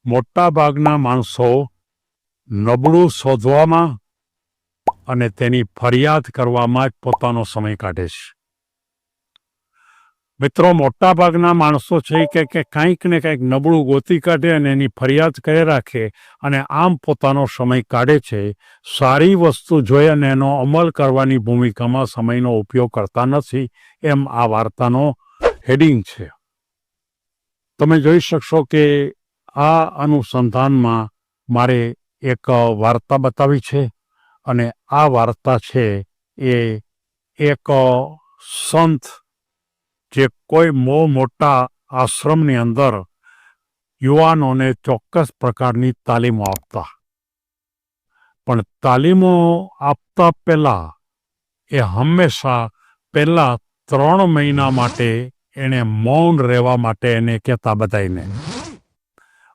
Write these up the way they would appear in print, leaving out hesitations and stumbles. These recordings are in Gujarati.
મોટા ભાગના માણસો નબળું શોધવામાં અને તેની ફરિયાદ કરવામાં જ પોતાનો સમય કાઢે છે. મિત્રો, મોટા ભાગના માણસો છે કે કંઈક ને કંઈક નબળું ગોતી કાઢે અને એની ફરિયાદ કરી રાખે અને આમ પોતાનો સમય કાઢે છે. સારી વસ્તુ જોઈ અને એનો અમલ કરવાની ભૂમિકામાં સમયનો ઉપયોગ કરતા નથી, એમ આ વાર્તાનો હેડિંગ છે. તમે જોઈ શકશો કે આ અનુસંધાનમાં મારે એક વાર્તા બતાવી છે અને આ વાર્તા છે એ એક સંત જે કોઈ મોટા આશ્રમની અંદર યુવાનોને ચોક્કસ પ્રકારની તાલીમો આપતા, પણ તાલીમો આપતા પહેલા એ હંમેશા પહેલા 3 મહિના માટે એને મૌન રહેવા માટે એને કહેતા બધાને,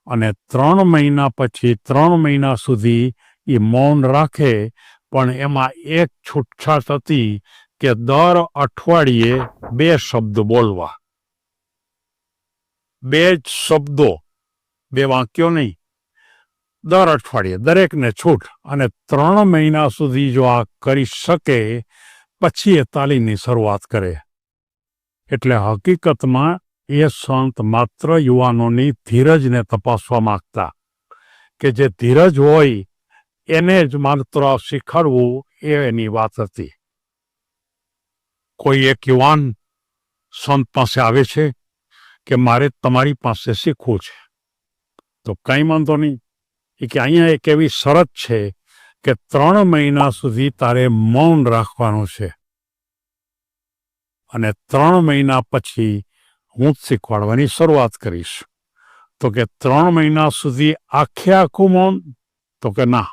અને 3 મહિના પછી 3 મહિના સુધી એ મૌન રાખે. પણ એમાં એક છૂટછાટ હતી કે દર અઠવાડિયે 2 શબ્દ બોલવા. 2 જ શબ્દો, 2 વાક્યો નહીં, દર અઠવાડિયે દરેકને છૂટ. અને 3 મહિના સુધી જો આ કરી શકે પછી એ તાલીમની શરૂઆત કરે. એટલે હકીકતમાં એ સંત માત્ર યુવાનોની ધીરજને તપાસવા માંગતા, કે જે ધીરજ હોય એને જ માત્ર શીખવાડવું એ એની વાત હતી. કોઈ એક યુવાન સંત પાસે આવે છે કે મારે તમારી પાસે શીખવું છે. તો કંઈ વાંધો નહીં, એ કે અહીંયા એક એવી શરત છે કે 3 મહિના સુધી તારે મૌન રાખવાનું છે અને 3 મહિના પછી હું જ શીખવાડવાની શરૂઆત કરીશ. તો કે 3 મહિના સુધી આખું મૌન? તો કે ના,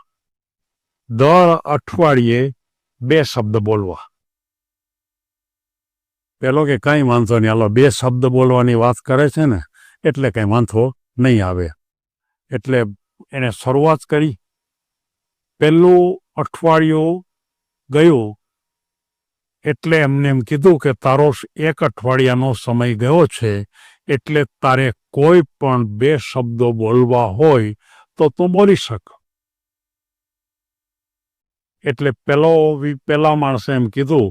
દર અઠવાડિયે 2 શબ્દ બોલવા. પેલો કે કંઈ વાંધો નહીં, હાલો 2 શબ્દ બોલવાની વાત કરે છે ને એટલે કંઈ વાંધો નહીં આવે. એટલે એને શરૂઆત કરી. પહેલું અઠવાડિયું ગયું એટલે એમને એમ કીધું કે તારો 1 અઠવાડિયાનો સમય ગયો છે, એટલે તારે કોઈ પણ 2 શબ્દો બોલવા હોય તો તું બોલી શક. એટલે પેલા માણસે એમ કીધું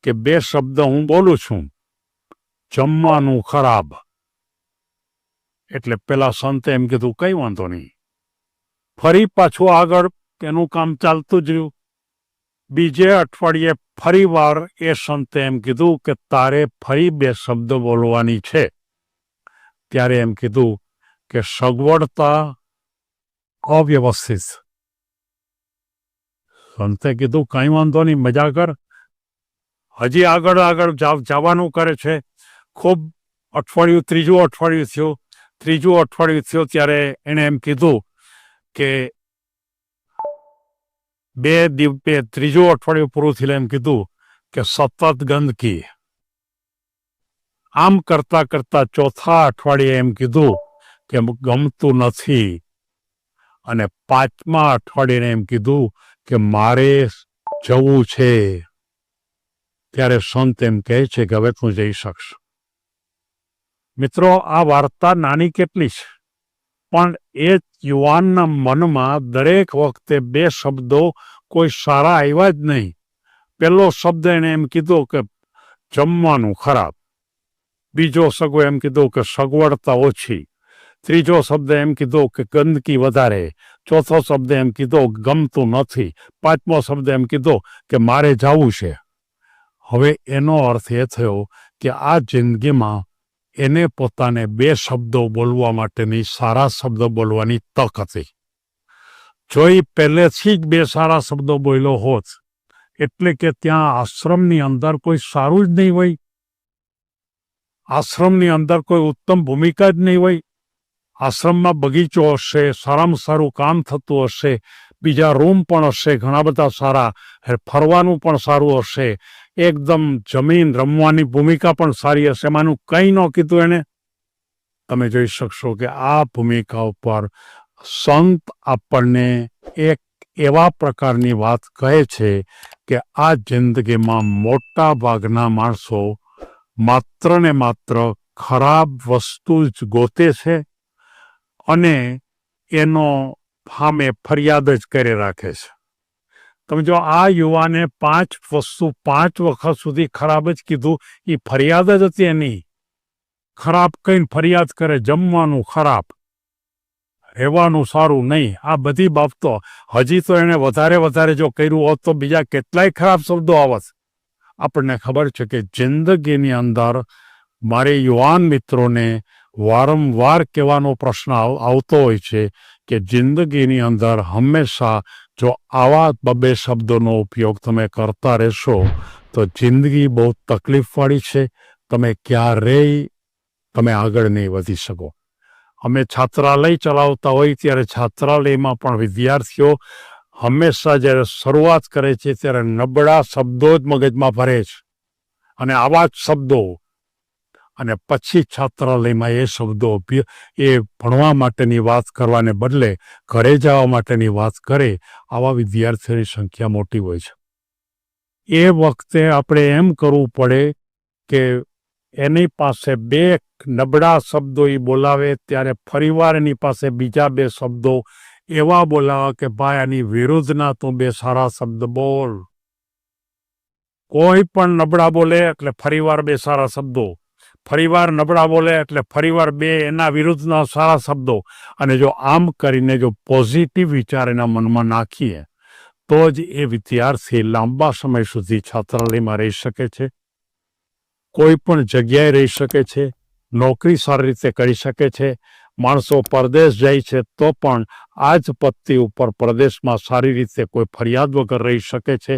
કે 2 શબ્દ હું બોલું છું, જમવાનું ખરાબ. એટલે પેલા સંતે એમ કીધું કંઈ વાંધો નહીં. ફરી પાછું આગળ એનું કામ ચાલતું જ રહ્યું. બીજે અઠવાડિયે ફરી વાર એ સંતે એમ કીધું કે તારે ફરી 2 શબ્દ બોલવાની છે. ત્યારે એમ કીધું કે સગવડતા અવ્યવસ્થિત. સંતે કીધું કંઈ વાંધો નહીં, મજા કર. હજી આગળ જવાનું કરે છે. ખૂબ ત્રીજું અઠવાડિયું થયું ત્યારે એણે એમ કીધું કે ત્રીજું અઠવાડિયું પૂરું થયું એમ કીધું કે સતત ગંદકી. આમ કરતા કરતા ચોથા અઠવાડિયે એમ કીધું કે ગમતું નથી. અને 5મા અઠવાડિયે એમ કીધું કે મારે જવું છે. ત્યારે સંત એમ કહે છે કે હવે તું જઈ શકશ. મિત્રો, આ વાર્તા નાની કેટલી છે, પણ એ યુવાનના મનમાં દરેક વખતે 2 શબ્દો કોઈ સારા આવ્યા જ નહીં. પહેલો શબ્દ એને એમ કીધો કે જમવાનું ખરાબ. બીજો શબ્દ એમ કીધું કે સગવડતા ઓછી. ત્રીજો શબ્દ એમ કીધો કે ગંદકી વધારે. ચોથો શબ્દ એમ કીધો ગમતું નથી. 5મો શબ્દ એમ કીધો કે મારે જવું છે. હવે એનો અર્થ એ થયો કે આ જિંદગીમાં એને પોતાને 2 શબ્દો બોલવા માટેની, સારા શબ્દો બોલવાની તક હતી. જો એ પહેલેથી જ 2 સારા શબ્દો બોલ્યો હોત, એટલે કે ત્યાં આશ્રમની અંદર કોઈ સારું જ નહીં હોય, આશ્રમની અંદર કોઈ ઉત્તમ ભૂમિકા જ નહીં હોય. આશ્રમમાં બગીચો હશે, સારામાં સારું કામ થતું હશે, બીજા રૂમ પણ હશે, ઘણા બધા સારા, ફરવાનું પણ સારું હશે, એકદમ જમીન રમવાની ભૂમિકા પણ સારી હશે. એમાંનું કંઈ ન કીધું એને. તમે જોઈ શકશો કે આ ભૂમિકા ઉપર સંત આપણને એક એવા પ્રકારની વાત કહે છે કે આ જિંદગીમાં મોટા ભાગના માણસો માત્ર ને માત્ર ખરાબ વસ્તુ જ ગોતે છે અને એનો સામે ફરિયાદ જ કરી રાખે છે. તમે જો આ યુવાને 5 વખત સુધી ખરાબ જ કીધું, એ ફરિયાદ જ હતી એની. ખરાબ કહીને ફરિયાદ કરે, જમવાનું ખરાબ, રહેવાનું સારું નહીં, આ બધી બાબતો. હજી તો એણે વધારે જો કર્યું હોત તો બીજા કેટલાય ખરાબ શબ્દો આવત. આપણને ખબર છે કે જિંદગીની અંદર મારે યુવાન મિત્રોને વારંવાર કહેવાનો પ્રશ્ન આવતો હોય છે કે જિંદગીની અંદર હંમેશા જો આવા 2 શબ્દોનો ઉપયોગ તમે કરતા રહેશો તો જિંદગી બહુ તકલીફવાળી છે. તમે આગળ નહીં વધી શકો. અમે છાત્રાલય ચલાવતા હોય ત્યારે છાત્રાલયમાં પણ વિદ્યાર્થીઓ હંમેશા જ્યારે શરૂઆત કરે છે ત્યારે નબળા શબ્દો જ મગજમાં ભરે છે અને આવા જ શબ્દો, અને પછી છાત્રાલયમાં એ શબ્દો એ ભણવા માટેની વાત કરવાને બદલે ઘરે જવા માટેની વાત કરે. આવા વિદ્યાર્થીઓની સંખ્યા મોટી હોય છે. એ વખતે આપણે એમ કરવું પડે કે એની પાસે 2 નબળા શબ્દો એ બોલાવે ત્યારે ફરીવાર એની પાસે બીજા 2 શબ્દો એવા બોલાવા કે ભાઈ આની વિરુદ્ધના તું 2 સારા શબ્દ બોલ. કોઈ પણ નબળા બોલે એટલે ફરીવાર 2 સારા શબ્દો, ફરીવાર નબળા બોલે એટલે ફરીવાર 2 એના વિરુદ્ધના સારા શબ્દો. અને જો આમ કરીને જો પોઝિટિવ વિચાર એના મનમાં નાખીએ તો જ એ વિદ્યાર્થી લાંબા સમય સુધી છાત્રાલયમાં રહી શકે છે, કોઈ પણ જગ્યાએ રહી શકે છે, નોકરી સારી રીતે કરી શકે છે. માણસો પરદેશ જાય છે તો પણ આ જ પત્તી ઉપર પરદેશમાં સારી રીતે કોઈ ફરિયાદ વગર રહી શકે છે.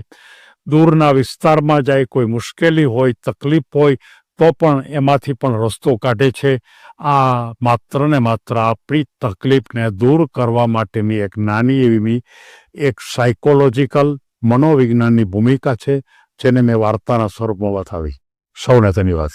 દૂરના વિસ્તારમાં જાય, કોઈ મુશ્કેલી હોય, તકલીફ હોય તો પણ એમાંથી પણ રસ્તો કાઢે છે. આ માત્ર ને માત્ર આપણી તકલીફને દૂર કરવા માટેની એક નાની એવી એક સાયકોલોજીકલ મનોવિજ્ઞાનની ભૂમિકા છે, જેને મેં વાર્તાના સ્વરૂપમાં બતાવી. સૌને ધન્યવાદ.